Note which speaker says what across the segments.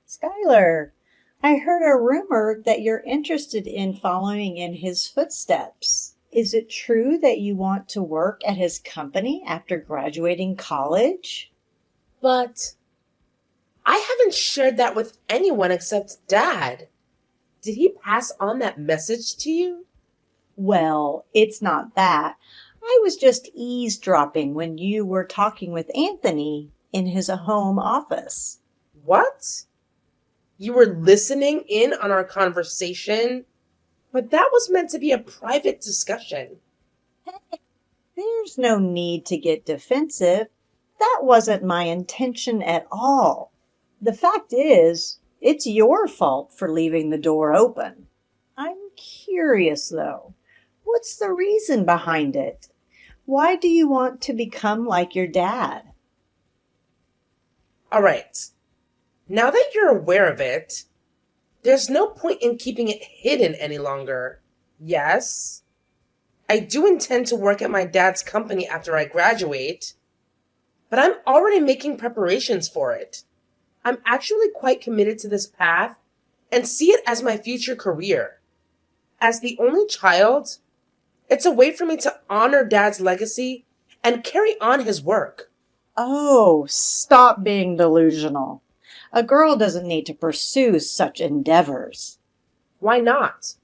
Speaker 1: Skylar, I heard a rumor that you're interested in following in his footsteps. Is it true that you want to work at his company after graduating college?
Speaker 2: But I haven't shared that with anyone except Dad. Did he pass on that message to you?
Speaker 1: Well, it's not that. I was just eavesdropping when you were talking with Anthony in his home office.
Speaker 2: What? You were listening in on our conversation? But that was meant to be a private discussion.
Speaker 1: There's no need to get defensive. That wasn't my intention at all. The fact is, it's your fault for leaving the door open. I'm curious, though. What's the reason behind it? Why do you want to become like your dad?
Speaker 2: All right. Now that you're aware of it, there's no point in keeping it hidden any longer. Yes, I do intend to work at my dad's company after I graduate, but I'm already making preparations for it. I'm actually quite committed to this path and see it as my future career. As the only child, it's a way for me to honor Dad's legacy and carry on his work.
Speaker 1: Oh, stop being delusional. A girl doesn't need to pursue such endeavors.
Speaker 2: Why not?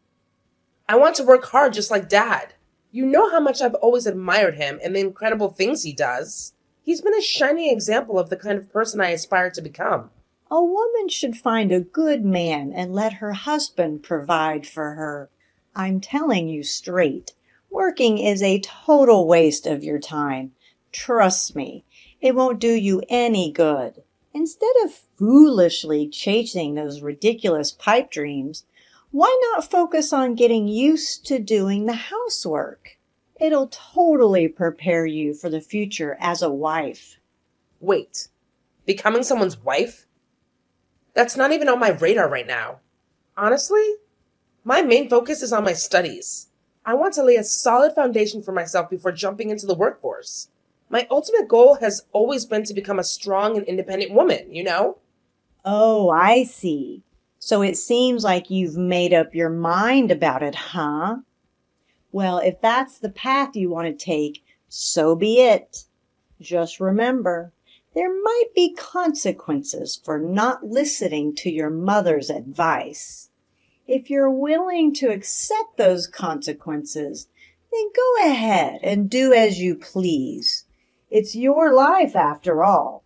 Speaker 2: I want to work hard just like Dad. You know how much I've always admired him and the incredible things he does. He's been a shining example of the kind of person I aspire to become.
Speaker 1: A woman should find a good man and let her husband provide for her. I'm telling you straight, working is a total waste of your time. Trust me, it won't do you any good. Instead of foolishly chasing those ridiculous pipe dreams, why not focus on getting used to doing the housework? It'll totally prepare you for the future as a wife.
Speaker 2: Wait, becoming someone's wife? That's not even on my radar right now. Honestly, my main focus is on my studies. I want to lay a solid foundation for myself before jumping into the workforce. My ultimate goal has always been to become a strong and independent woman, you know?
Speaker 1: Oh, I see. So it seems like you've made up your mind about it, huh? Well, if that's the path you want to take, so be it. Just remember, there might be consequences for not listening to your mother's advice. If you're willing to accept those consequences, then go ahead and do as you please. It's your life after all.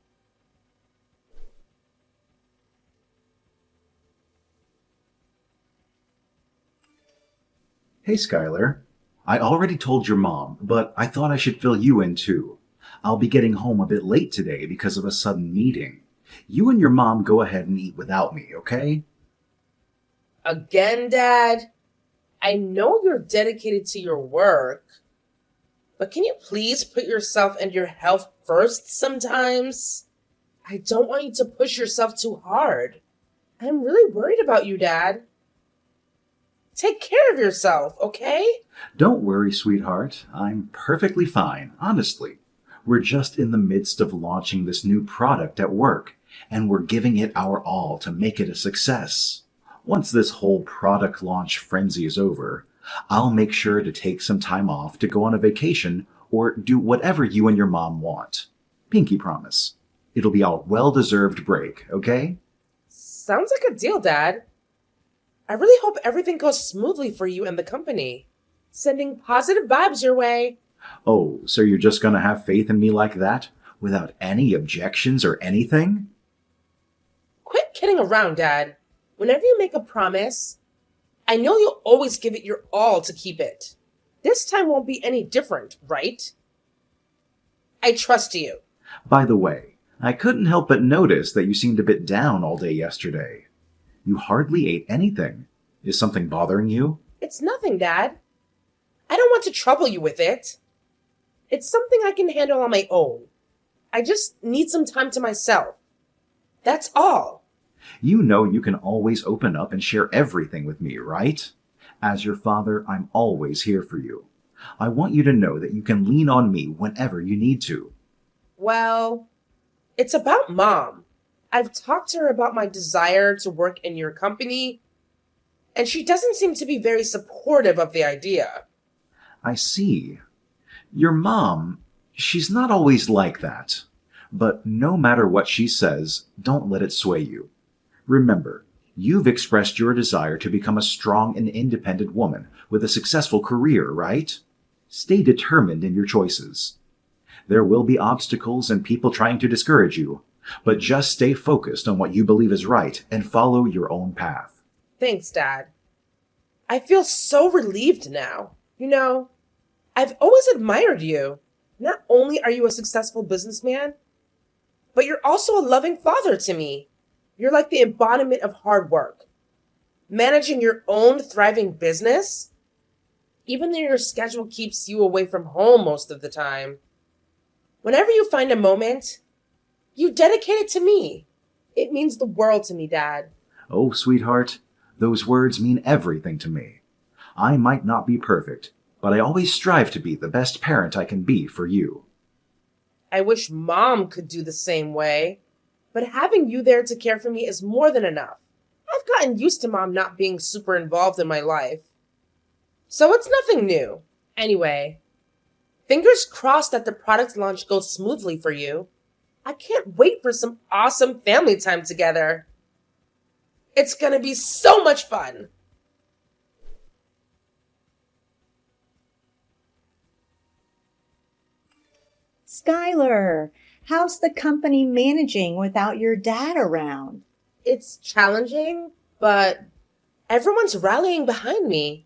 Speaker 3: Hey, Skylar. I already told your mom, but I thought I should fill you in too. I'll be getting home a bit late today because of a sudden meeting. You and your mom go ahead and eat without me, okay?
Speaker 2: Again, Dad? I know you're dedicated to your work, but can you please put yourself and your health first sometimes? I don't want you to push yourself too hard. I'm really worried about you, Dad. Take care of yourself, okay?
Speaker 3: Don't worry, sweetheart. I'm perfectly fine, honestly. We're just in the midst of launching this new product at work, and we're giving it our all to make it a success. Once this whole product launch frenzy is over, I'll make sure to take some time off to go on a vacation or do whatever you and your mom want. Pinky promise. It'll be a well-deserved break, okay?
Speaker 2: Sounds like a deal, Dad. I really hope everything goes smoothly for you and the company. Sending positive vibes your way.
Speaker 3: Oh, so you're just gonna have faith in me like that, without any objections or anything?
Speaker 2: Quit kidding around, Dad. Whenever you make a promise, I know you'll always give it your all to keep it. This time won't be any different, right? I trust you.
Speaker 3: By the way, I couldn't help but notice that you seemed a bit down all day yesterday. You hardly ate anything. Is something bothering you?
Speaker 2: It's nothing, Dad. I don't want to trouble you with it. It's something I can handle on my own. I just need some time to myself. That's all.
Speaker 3: You know you can always open up and share everything with me, right? As your father, I'm always here for you. I want you to know that you can lean on me whenever you need to.
Speaker 2: Well, it's about Mom. I've talked to her about my desire to work in your company, and she doesn't seem to be very supportive of the idea.
Speaker 3: I see. Your mom, she's not always like that. But no matter what she says, don't let it sway you. Remember, you've expressed your desire to become a strong and independent woman with a successful career, right? Stay determined in your choices. There will be obstacles and people trying to discourage you, but just stay focused on what you believe is right and follow your own path.
Speaker 2: Thanks, Dad. I feel so relieved now. I've always admired you. Not only are you a successful businessman, but you're also a loving father to me. You're like the embodiment of hard work. Managing your own thriving business, even though your schedule keeps you away from home most of the time. Whenever you find a moment, you dedicate it to me. It means the world to me, Dad.
Speaker 3: Oh, sweetheart, those words mean everything to me. I might not be perfect, but I always strive to be the best parent I can be for you.
Speaker 2: I wish Mom could do the same way, but having you there to care for me is more than enough. I've gotten used to Mom not being super involved in my life. So it's nothing new. Anyway, fingers crossed that the product launch goes smoothly for you. I can't wait for some awesome family time together. It's gonna be so much fun.
Speaker 1: Skylar, how's the company managing without your dad around?
Speaker 2: It's challenging, but everyone's rallying behind me.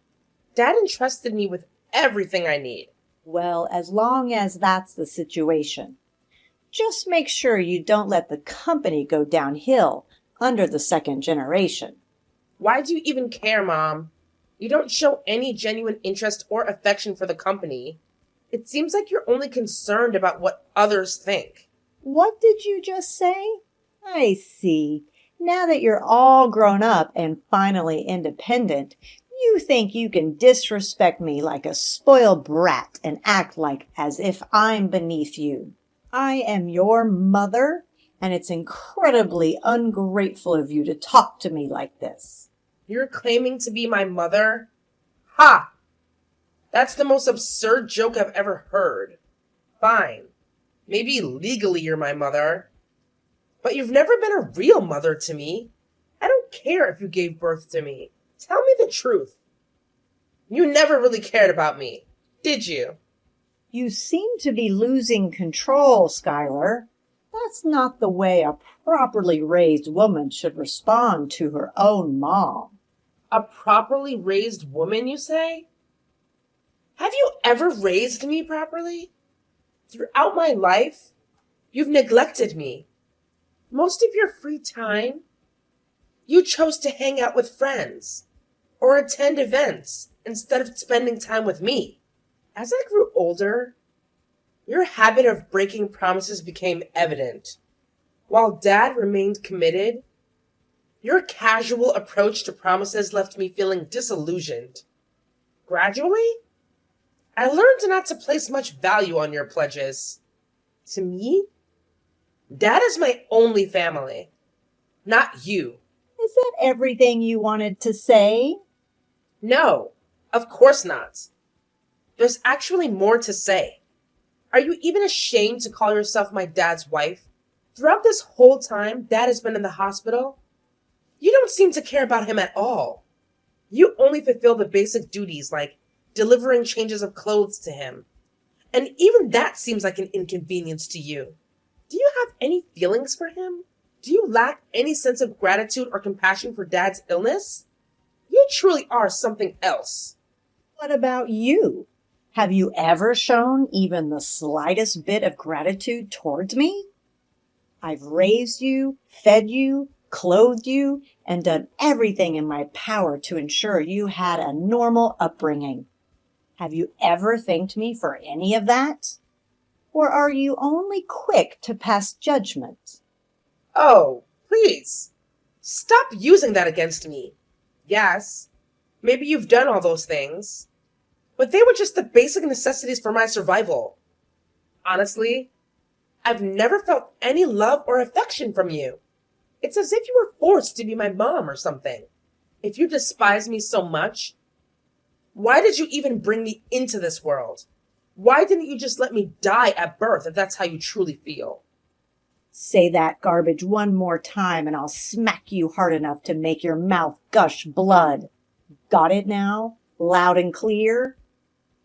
Speaker 2: Dad entrusted me with everything I need.
Speaker 1: Well, as long as that's the situation. Just make sure you don't let the company go downhill under the second generation.
Speaker 2: Why do you even care, Mom? You don't show any genuine interest or affection for the company. It seems like you're only concerned about what others think.
Speaker 1: What did you just say? I see. Now that you're all grown up and finally independent, you think you can disrespect me like a spoiled brat and act like as if I'm beneath you. I am your mother, and it's incredibly ungrateful of you to talk to me like this.
Speaker 2: You're claiming to be my mother? Ha! That's the most absurd joke I've ever heard. Fine. Maybe legally you're my mother. But you've never been a real mother to me. I don't care if you gave birth to me. Tell me the truth. You never really cared about me, did you?
Speaker 1: You seem to be losing control, Skylar. That's not the way a properly raised woman should respond to her own mom.
Speaker 2: A properly raised woman, you say? Have you ever raised me properly? Throughout my life, you've neglected me. Most of your free time, you chose to hang out with friends or attend events instead of spending time with me. As I grew older, your habit of breaking promises became evident. While Dad remained committed, your casual approach to promises left me feeling disillusioned. Gradually, I learned not to place much value on your pledges. To me, Dad is my only family, not you.
Speaker 1: Is that everything you wanted to say?
Speaker 2: No, of course not. There's actually more to say. Are you even ashamed to call yourself my dad's wife? Throughout this whole time Dad has been in the hospital, you don't seem to care about him at all. You only fulfill the basic duties like delivering changes of clothes to him. And even that seems like an inconvenience to you. Do you have any feelings for him? Do you lack any sense of gratitude or compassion for Dad's illness? You truly are something else.
Speaker 1: What about you? Have you ever shown even the slightest bit of gratitude towards me? I've raised you, fed you, clothed you, and done everything in my power to ensure you had a normal upbringing. Have you ever thanked me for any of that? Or are you only quick to pass judgment?
Speaker 2: Oh, please. Stop using that against me. Yes, maybe you've done all those things, but they were just the basic necessities for my survival. Honestly, I've never felt any love or affection from you. It's as if you were forced to be my mom or something. If you despise me so much, why did you even bring me into this world? Why didn't you just let me die at birth if that's how you truly feel?
Speaker 1: Say that garbage one more time and I'll smack you hard enough to make your mouth gush blood. Got it now? Loud and clear?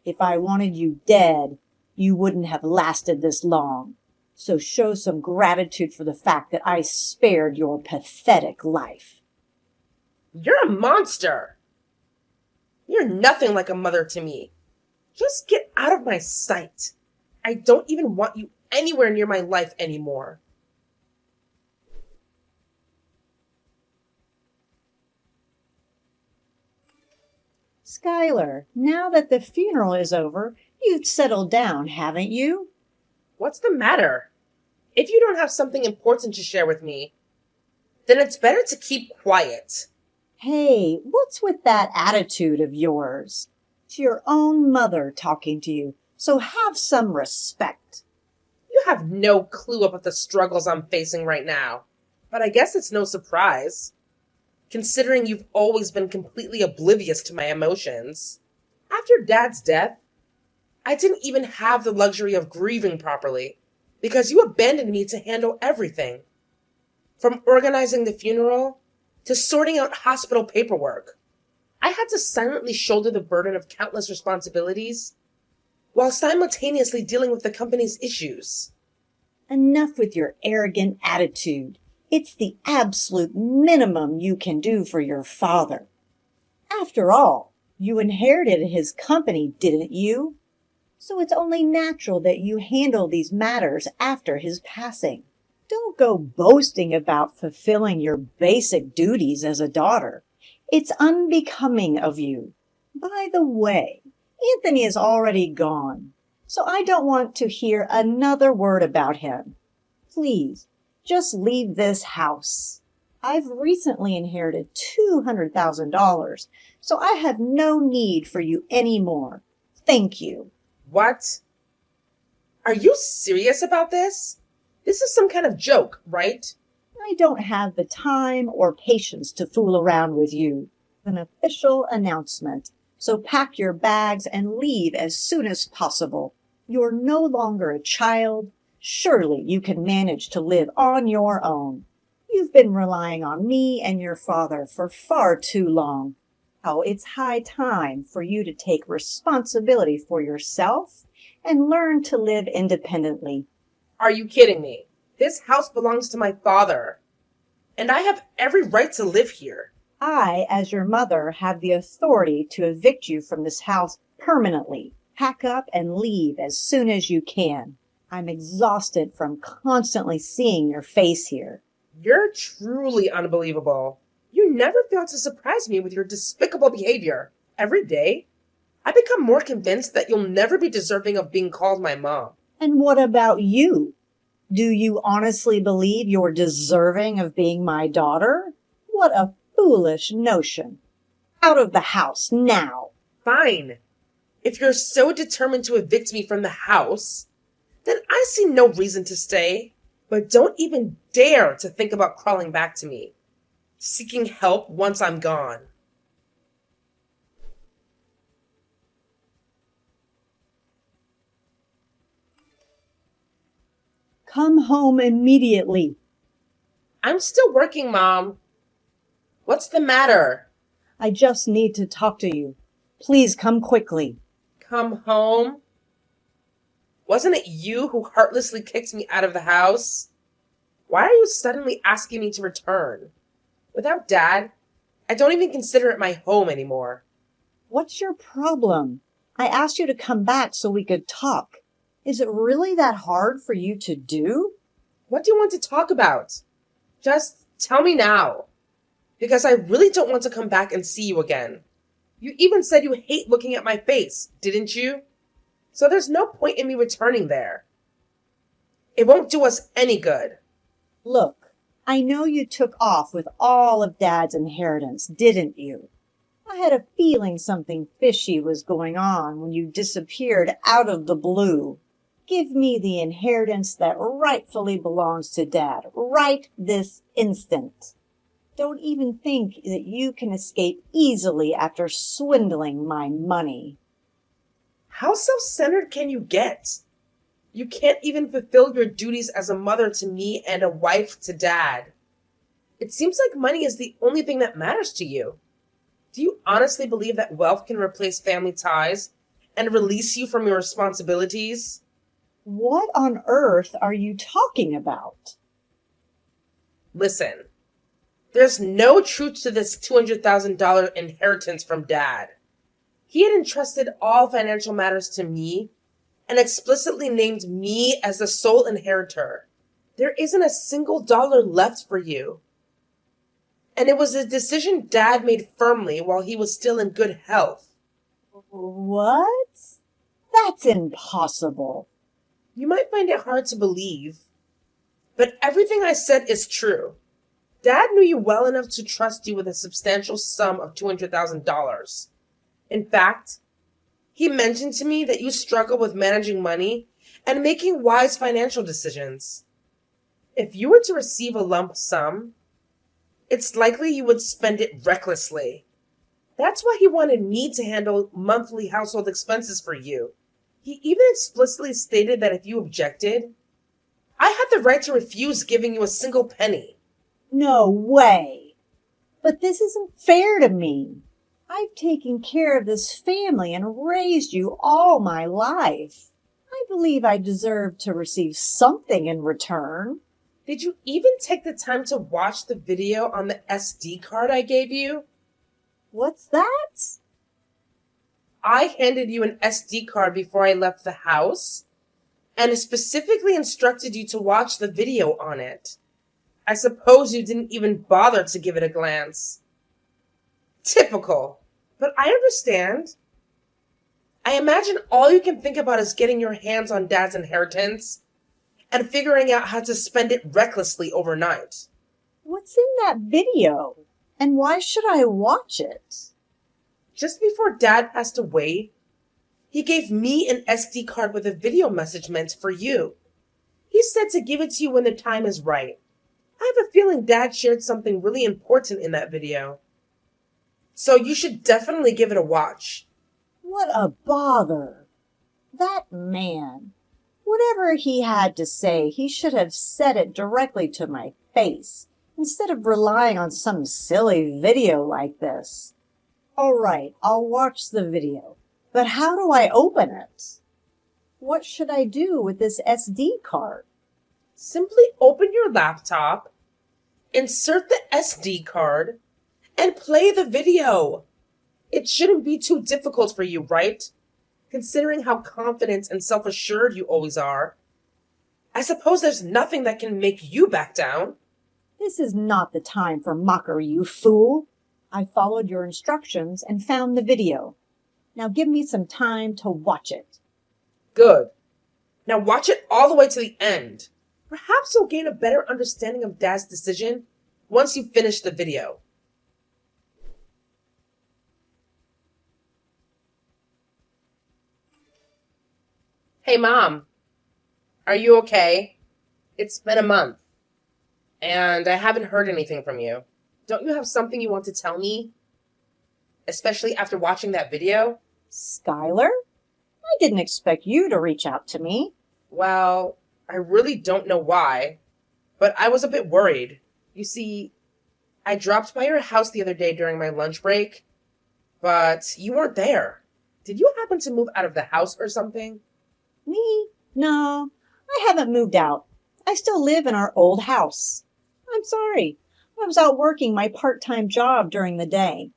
Speaker 1: If I wanted you dead, you wouldn't have lasted this long. So show some gratitude for the fact that I spared your pathetic life.
Speaker 2: You're a monster. You're nothing like a mother to me. Just get out of my sight. I don't even want you anywhere near my life anymore.
Speaker 1: Skylar, now that the funeral is over, you've settled down, haven't you?
Speaker 2: What's the matter? If you don't have something important to share with me, then it's better to keep quiet.
Speaker 1: Hey, what's with that attitude of yours? It's your own mother talking to you, so have some respect.
Speaker 2: You have no clue about the struggles I'm facing right now, but I guess it's no surprise, considering you've always been completely oblivious to my emotions. After Dad's death, I didn't even have the luxury of grieving properly, because you abandoned me to handle everything. From organizing the funeral to sorting out hospital paperwork, I had to silently shoulder the burden of countless responsibilities while simultaneously dealing with the company's issues.
Speaker 1: Enough with your arrogant attitude. It's the absolute minimum you can do for your father. After all, you inherited his company, didn't you? So it's only natural that you handle these matters after his passing. Don't go boasting about fulfilling your basic duties as a daughter. It's unbecoming of you. By the way, Anthony is already gone, so I don't want to hear another word about him. Please, just leave this house. I've recently inherited $200,000, so I have no need for you anymore. Thank you.
Speaker 2: What? Are you serious about this? This is some kind of joke, right?
Speaker 1: I don't have the time or patience to fool around with you. An official announcement. So pack your bags and leave as soon as possible. You're no longer a child. Surely you can manage to live on your own. You've been relying on me and your father for far too long. Oh, it's high time for you to take responsibility for yourself and learn to live independently.
Speaker 2: Are you kidding me? This house belongs to my father, and I have every right to live here.
Speaker 1: I, as your mother, have the authority to evict you from this house permanently. Pack up and leave as soon as you can. I'm exhausted from constantly seeing your face here.
Speaker 2: You're truly unbelievable. You never fail to surprise me with your despicable behavior. Every day, I become more convinced that you'll never be deserving of being called my mom.
Speaker 1: And what about you? Do you honestly believe you're deserving of being my daughter? What a foolish notion. Out of the house now.
Speaker 2: Fine. If you're so determined to evict me from the house, then I see no reason to stay. But don't even dare to think about crawling back to me, seeking help once I'm gone.
Speaker 1: Come home immediately.
Speaker 2: I'm still working, Mom. What's the matter?
Speaker 1: I just need to talk to you. Please come quickly.
Speaker 2: Come home? Wasn't it you who heartlessly kicked me out of the house? Why are you suddenly asking me to return? Without Dad, I don't even consider it my home anymore.
Speaker 1: What's your problem? I asked you to come back so we could talk. Is it really that hard for you to do?
Speaker 2: What do you want to talk about? Just tell me now. Because I really don't want to come back and see you again. You even said you hate looking at my face, didn't you? So there's no point in me returning there. It won't do us any good.
Speaker 1: Look, I know you took off with all of Dad's inheritance, didn't you? I had a feeling something fishy was going on when you disappeared out of the blue. Give me the inheritance that rightfully belongs to Dad, right this instant. Don't even think that you can escape easily after swindling my money.
Speaker 2: How self-centered can you get? You can't even fulfill your duties as a mother to me and a wife to Dad. It seems like money is the only thing that matters to you. Do you honestly believe that wealth can replace family ties and release you from your responsibilities?
Speaker 1: What on earth are you talking about?
Speaker 2: Listen, there's no truth to this $200,000 inheritance from Dad. He had entrusted all financial matters to me and explicitly named me as the sole inheritor. There isn't a single dollar left for you. And it was a decision Dad made firmly while he was still in good health.
Speaker 1: What? That's impossible.
Speaker 2: You might find it hard to believe, but everything I said is true. Dad knew you well enough to trust you with a substantial sum of $200,000. In fact, he mentioned to me that you struggle with managing money and making wise financial decisions. If you were to receive a lump sum, it's likely you would spend it recklessly. That's why he wanted me to handle monthly household expenses for you. He even explicitly stated that if you objected, I had the right to refuse giving you a single penny.
Speaker 1: No way. But this isn't fair to me. I've taken care of this family and raised you all my life. I believe I deserve to receive something in return.
Speaker 2: Did you even take the time to watch the video on the SD card I gave you?
Speaker 1: What's that?
Speaker 2: I handed you an SD card before I left the house and specifically instructed you to watch the video on it. I suppose you didn't even bother to give it a glance. Typical. But I understand. I imagine all you can think about is getting your hands on Dad's inheritance and figuring out how to spend it recklessly overnight.
Speaker 1: What's in that video? And why should I watch it?
Speaker 2: Just before Dad passed away, he gave me an SD card with a video message meant for you. He said to give it to you when the time is right. I have a feeling Dad shared something really important in that video. So you should definitely give it a watch.
Speaker 1: What a bother. That man. Whatever he had to say, he should have said it directly to my face, instead of relying on some silly video like this. All right, I'll watch the video. But how do I open it? What should I do with this SD card?
Speaker 2: Simply open your laptop, insert the SD card, and play the video. It shouldn't be too difficult for you, right? Considering how confident and self-assured you always are. I suppose there's nothing that can make you back down.
Speaker 1: This is not the time for mockery, you fool. I followed your instructions and found the video. Now give me some time to watch it.
Speaker 2: Good. Now watch it all the way to the end. Perhaps you'll gain a better understanding of Dad's decision once you finish the video. Hey, Mom. Are you okay? It's been a month, and I haven't heard anything from you. Don't you have something you want to tell me? Especially after watching that video?
Speaker 1: Skylar? I didn't expect you to reach out to me.
Speaker 2: Well, I really don't know why, but I was a bit worried. You see, I dropped by your house the other day during my lunch break, but you weren't there. Did you happen to move out of the house or something?
Speaker 1: Me? No, I haven't moved out. I still live in our old house. I'm sorry. I was out working my part-time job during the day.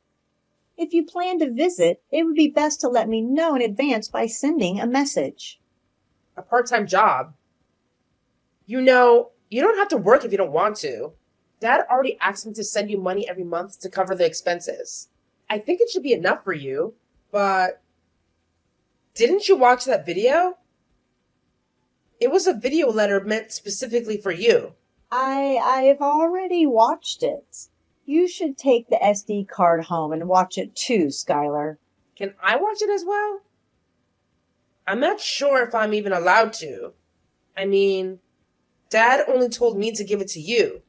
Speaker 1: If you plan to visit, it would be best to let me know in advance by sending a message.
Speaker 2: A part-time job? You know, you don't have to work if you don't want to. Dad already asked me to send you money every month to cover the expenses. I think it should be enough for you, but didn't you watch that video? It was a video letter meant specifically for you.
Speaker 1: I've already watched it. You should take the SD card home and watch it too, Skylar.
Speaker 2: Can I watch it as well? I'm not sure if I'm even allowed to. I mean, Dad only told me to give it to you.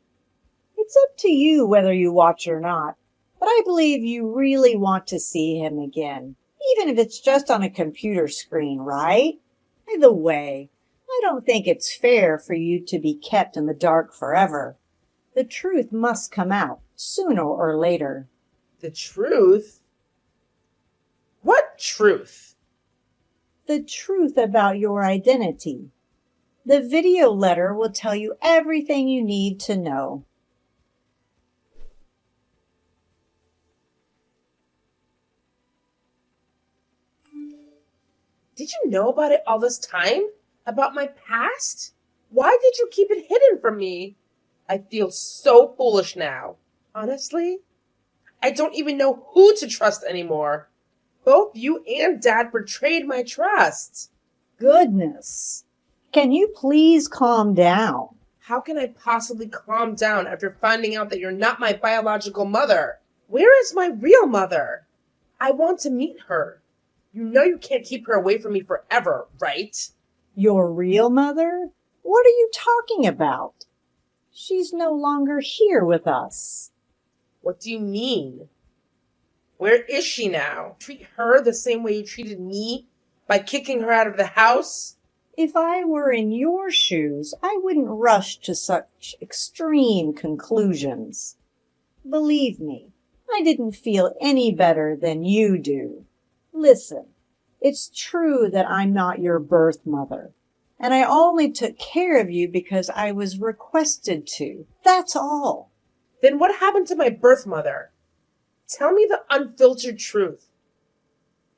Speaker 1: It's up to you whether you watch or not, but I believe you really want to see him again, even if it's just on a computer screen, right? By the way, I don't think it's fair for you to be kept in the dark forever. The truth must come out sooner or later.
Speaker 2: The truth? What truth?
Speaker 1: The truth about your identity. The video letter will tell you everything you need to know.
Speaker 2: Did you know about it all this time? About my past? Why did you keep it hidden from me? I feel so foolish now. Honestly, I don't even know who to trust anymore. Both you and Dad betrayed my trust.
Speaker 1: Goodness. Can you please calm down?
Speaker 2: How can I possibly calm down after finding out that you're not my biological mother? Where is my real mother? I want to meet her. You know you can't keep her away from me forever, right?
Speaker 1: Your real mother? What are you talking about? She's no longer here with us.
Speaker 2: What do you mean? Where is she now? Treat her the same way you treated me by kicking her out of the house?
Speaker 1: If I were in your shoes, I wouldn't rush to such extreme conclusions. Believe me, I didn't feel any better than you do. Listen, it's true that I'm not your birth mother, and I only took care of you because I was requested to. That's all.
Speaker 2: Then what happened to my birth mother? Tell me the unfiltered truth.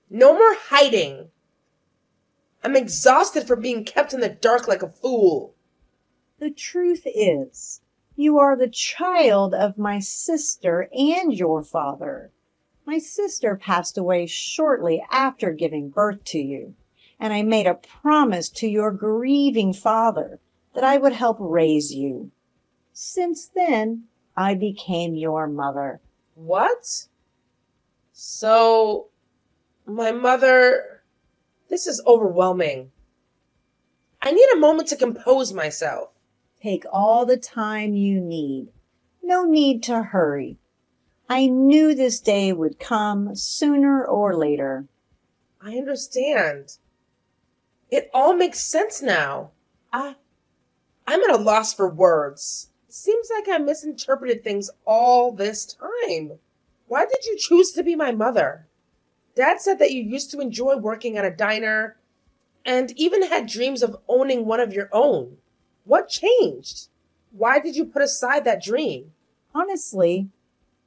Speaker 2: No more hiding. I'm exhausted from being kept in the dark like a fool.
Speaker 1: The truth is, you are the child of my sister and your father. My sister passed away shortly after giving birth to you, and I made a promise to your grieving father that I would help raise you. Since then, I became your mother.
Speaker 2: What? So, my mother... This is overwhelming. I need a moment to compose myself.
Speaker 1: Take all the time you need. No need to hurry. I knew this day would come sooner or later.
Speaker 2: I understand. It all makes sense now. I'm at a loss for words. It seems like I misinterpreted things all this time. Why did you choose to be my mother? Dad said that you used to enjoy working at a diner and even had dreams of owning one of your own. What changed? Why did you put aside that dream?
Speaker 1: Honestly,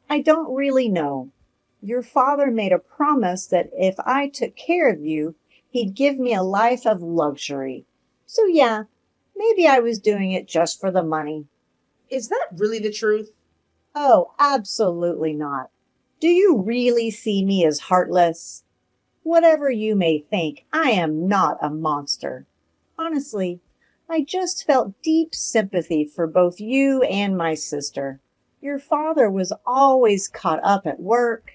Speaker 1: I don't really know. Your father made a promise that if I took care of you, he'd give me a life of luxury. So yeah, maybe I was doing it just for the money.
Speaker 2: Is that really the truth?
Speaker 1: Oh, absolutely not. Do you really see me as heartless? Whatever you may think, I am not a monster. Honestly, I just felt deep sympathy for both you and my sister. Your father was always caught up at work,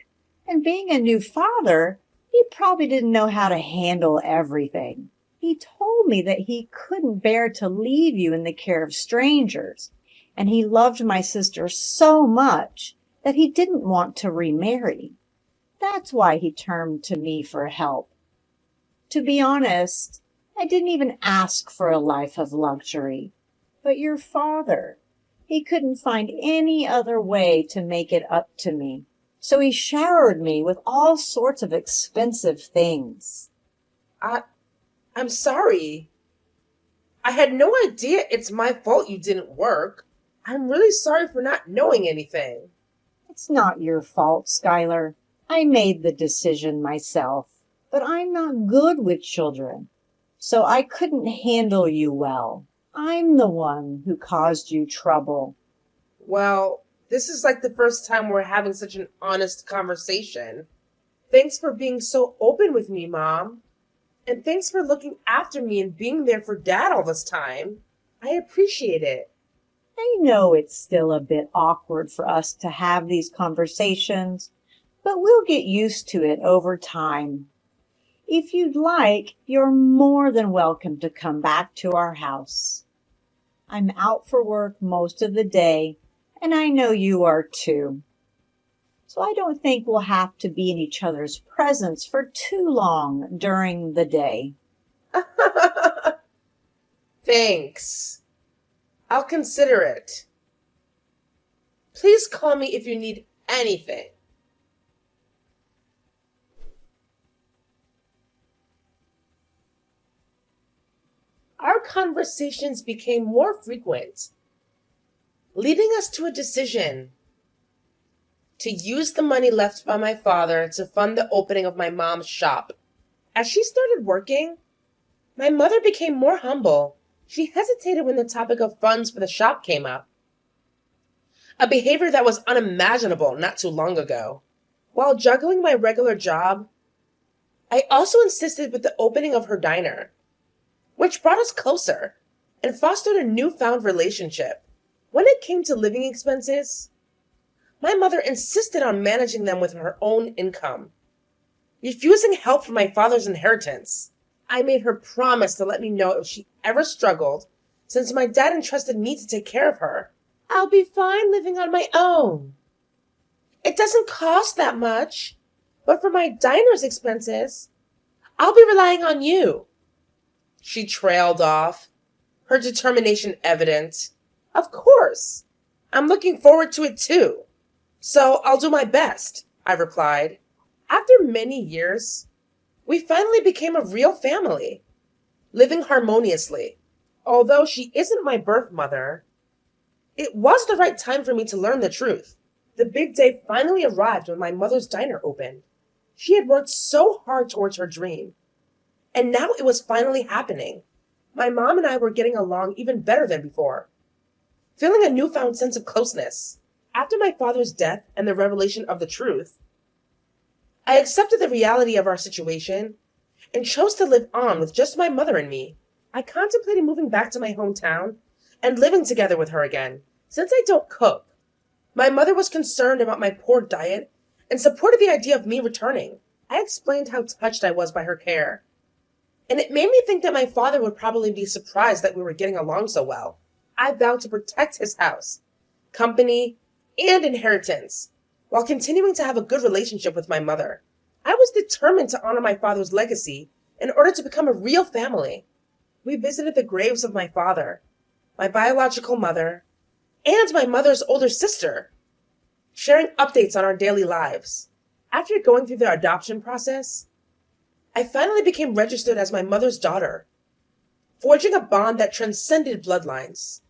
Speaker 1: and being a new father, he probably didn't know how to handle everything. He told me that he couldn't bear to leave you in the care of strangers, and he loved my sister so much that he didn't want to remarry. That's why he turned to me for help. To be honest, I didn't even ask for a life of luxury. But your father, he couldn't find any other way to make it up to me. So he showered me with all sorts of expensive things.
Speaker 2: I'm sorry. I had no idea it's my fault you didn't work. I'm really sorry for not knowing anything.
Speaker 1: It's not your fault, Skylar. I made the decision myself. But I'm not good with children, so I couldn't handle you well. I'm the one who caused you trouble.
Speaker 2: Well, this is like the first time we're having such an honest conversation. Thanks for being so open with me, Mom. And thanks for looking after me and being there for Dad all this time. I appreciate it.
Speaker 1: I know it's still a bit awkward for us to have these conversations, but we'll get used to it over time. If you'd like, you're more than welcome to come back to our house. I'm out for work most of the day, and I know you are too. So I don't think we'll have to be in each other's presence for too long during the day.
Speaker 2: Thanks. I'll consider it. Please call me if you need anything. Our conversations became more frequent, leading us to a decision to use the money left by my father to fund the opening of my mom's shop. As she started working, my mother became more humble. She hesitated when the topic of funds for the shop came up, a behavior that was unimaginable not too long ago. While juggling my regular job, I also insisted with the opening of her diner, which brought us closer and fostered a newfound relationship. When it came to living expenses, my mother insisted on managing them with her own income, refusing help from my father's inheritance. I made her promise to let me know if she ever struggled, since my dad entrusted me to take care of her. I'll be fine living on my own. It doesn't cost that much, but for my diner's expenses, I'll be relying on you. She trailed off, her determination evident. Of course, I'm looking forward to it too. So I'll do my best, I replied. After many years, we finally became a real family, living harmoniously. Although she isn't my birth mother, it was the right time for me to learn the truth. The big day finally arrived when my mother's diner opened. She had worked so hard towards her dream, and now it was finally happening. My mom and I were getting along even better than before, feeling a newfound sense of closeness. After my father's death and the revelation of the truth, I accepted the reality of our situation and chose to live on with just my mother and me. I contemplated moving back to my hometown and living together with her again. Since I don't cook, my mother was concerned about my poor diet and supported the idea of me returning. I explained how touched I was by her care, and it made me think that my father would probably be surprised that we were getting along so well. I vowed to protect his house, company, and inheritance, while continuing to have a good relationship with my mother. I was determined to honor my father's legacy in order to become a real family. We visited the graves of my father, my biological mother, and my mother's older sister, sharing updates on our daily lives. After going through the adoption process, I finally became registered as my mother's daughter, forging a bond that transcended bloodlines.